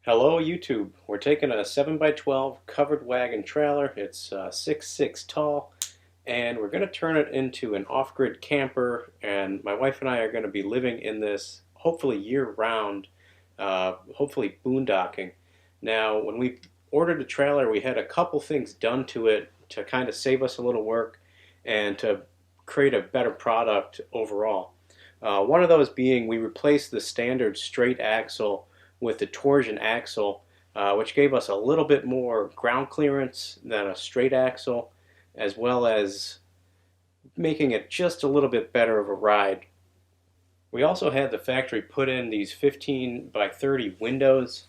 Hello YouTube. We're taking a 7x12 covered wagon trailer. It's 6'6" tall, and we're going to turn it into an off-grid camper, and my wife and I are going to be living in this hopefully year-round, hopefully boondocking. Now, when we ordered the trailer, we had a couple things done to it to kind of save us a little work and to create a better product overall. One of those being we replaced the standard straight axle with the torsion axle, which gave us a little bit more ground clearance than a straight axle, as well as making it just a little bit better of a ride. We also had the factory put in these 15 by 30 windows,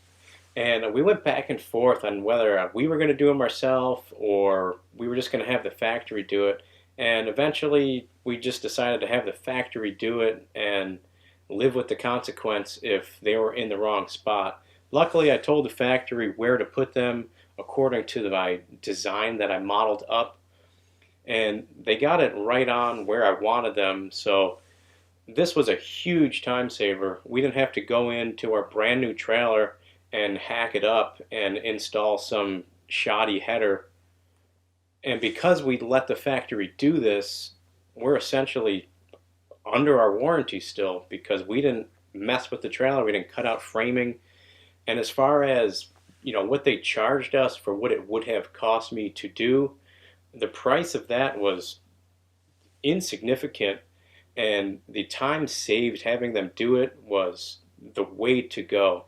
and we went back and forth on whether we were going to do them ourselves or we were just going to have the factory do it. And eventually we just decided to have the factory do it and live with the consequence if they were in the wrong spot. Luckily, I told the factory where to put them according to my design that I modeled up, and they got it right on where I wanted them. So this was a huge time saver. We didn't have to go into our brand new trailer and hack it up and install some shoddy header. And because we let the factory do this, we're essentially under our warranty still because we didn't mess with the trailer, we didn't cut out framing. And as far as what they charged us for what it would have cost me to do, the price of that was insignificant, and the time saved having them do it was the way to go.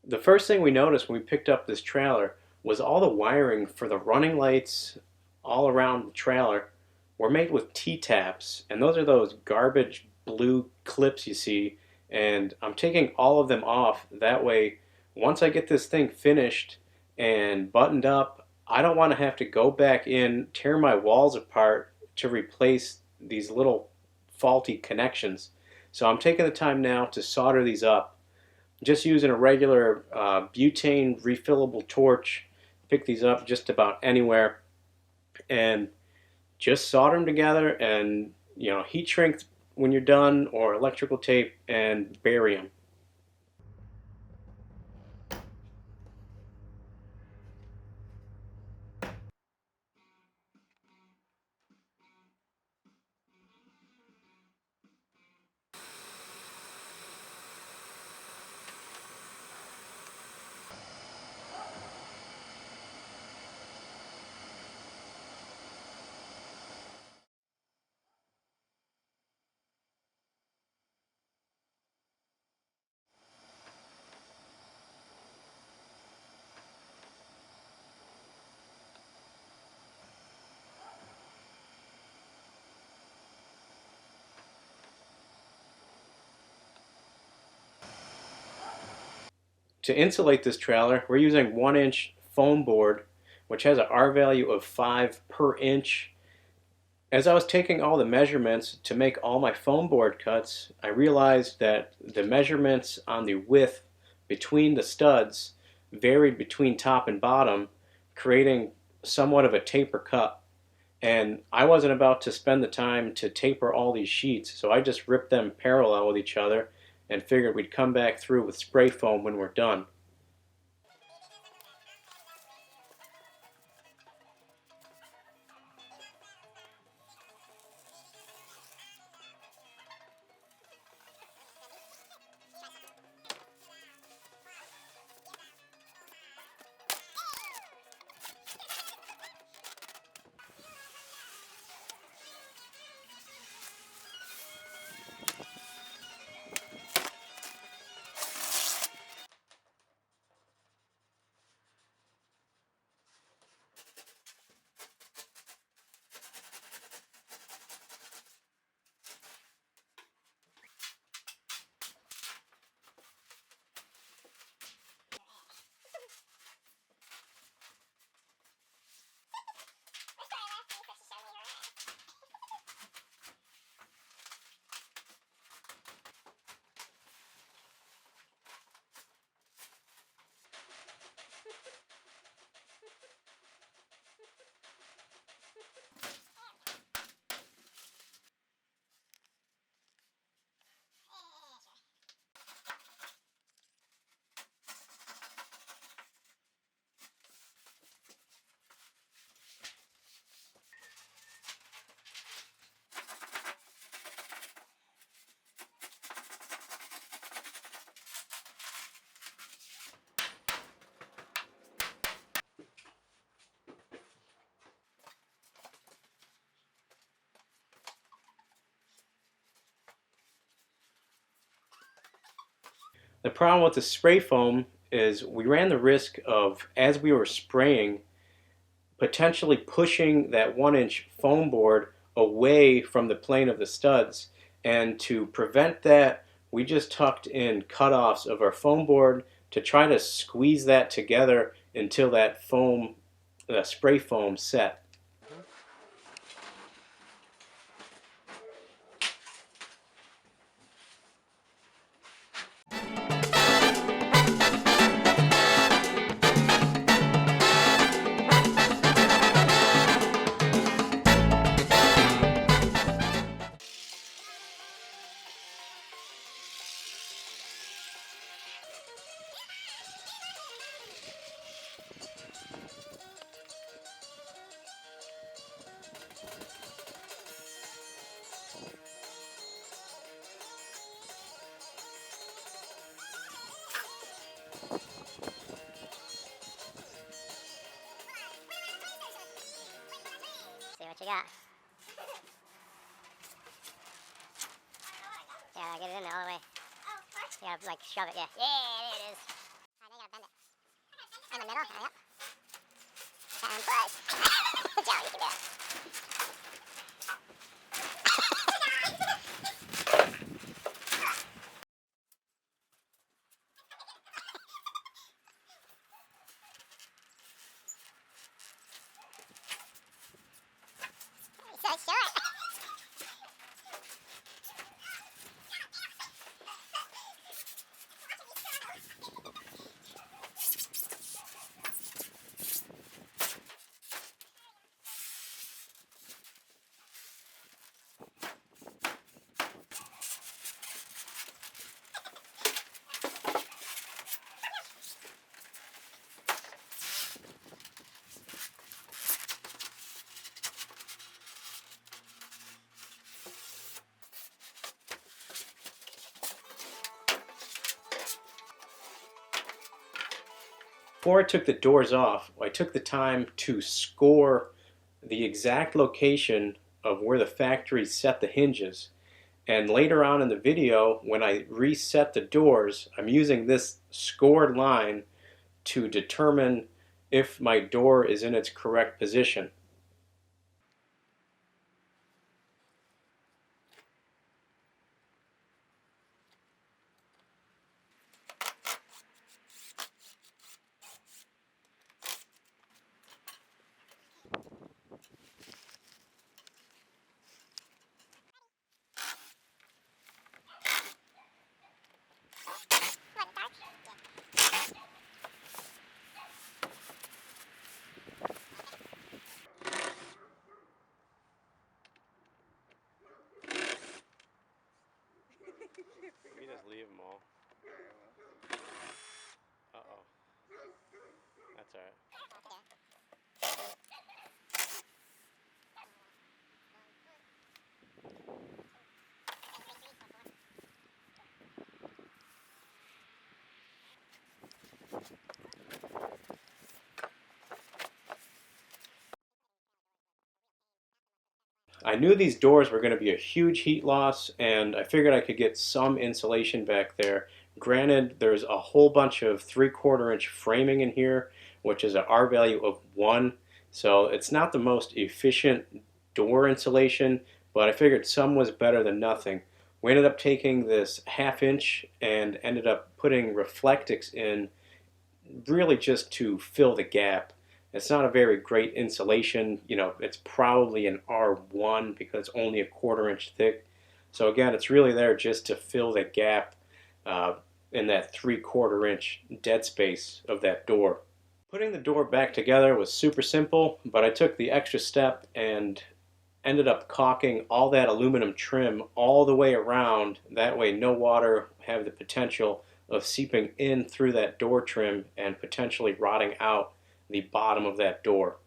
The first thing we noticed when we picked up this trailer was all the wiring for the running lights all around the trailer were made with T-taps, and those are those garbage blue clips you see, and I'm taking all of them off. That way, once I get this thing finished and buttoned up, I don't want to have to go back in, tear my walls apart to replace these little faulty connections. So I'm taking the time now to solder these up. Just using a regular butane refillable torch, pick these up just about anywhere, and just solder them together and heat shrink when you're done, or electrical tape, and bury them. To insulate this trailer, we're using 1-inch foam board, which has an R value of 5 per inch. As I was taking all the measurements to make all my foam board cuts, I realized that the measurements on the width between the studs varied between top and bottom, creating somewhat of a taper cut. And I wasn't about to spend the time to taper all these sheets, so I just ripped them parallel with each other and figured we'd come back through with spray foam when we're done. The problem with the spray foam is we ran the risk of, as we were spraying, potentially pushing that 1-inch foam board away from the plane of the studs. And to prevent that, we just tucked in cutoffs of our foam board to try to squeeze that together until that foam, spray foam set. See what you got. Yeah, get it in there all the way. You gotta like shove it, yeah. Yeah, there it is. Alright, now you gotta bend it. In the middle, yep. And push. Good job, you can do it. You're so short. Before I took the doors off, I took the time to score the exact location of where the factory set the hinges. And later on in the video, when I reset the doors, I'm using this scored line to determine if my door is in its correct position. We just leave them all. Uh-oh. That's all right. I knew these doors were going to be a huge heat loss, and I figured I could get some insulation back there. Granted, there's a whole bunch of 3/4 inch framing in here, which is an R value of 1, so it's not the most efficient door insulation, but I figured some was better than nothing. We ended up taking this 1/2 inch and ended up putting Reflectix in, really just to fill the gap. It's not a very great insulation. You know, it's probably an R1 because it's only a 1/4 inch thick. So again, it's really there just to fill the gap uh, in that 3/4 inch dead space of that door. Putting the door back together was super simple, but I took the extra step and ended up caulking all that aluminum trim all the way around. That way no water have the potential of seeping in through that door trim and potentially rotting out the bottom of that door.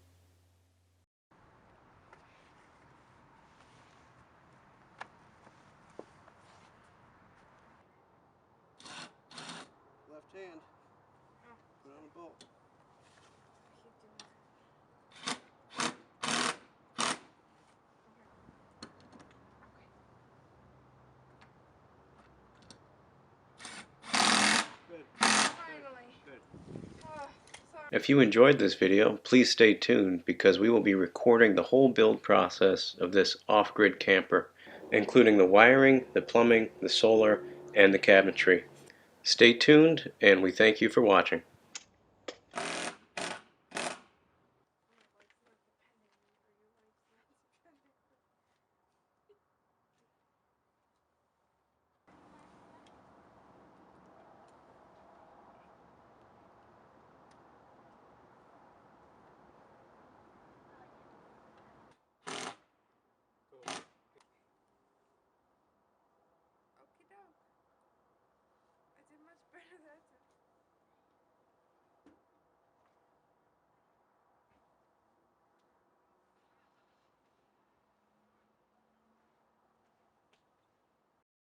Left hand. Put on a bolt. If you enjoyed this video, please stay tuned because we will be recording the whole build process of this off-grid camper, including the wiring, the plumbing, the solar, and the cabinetry. Stay tuned, and we thank you for watching.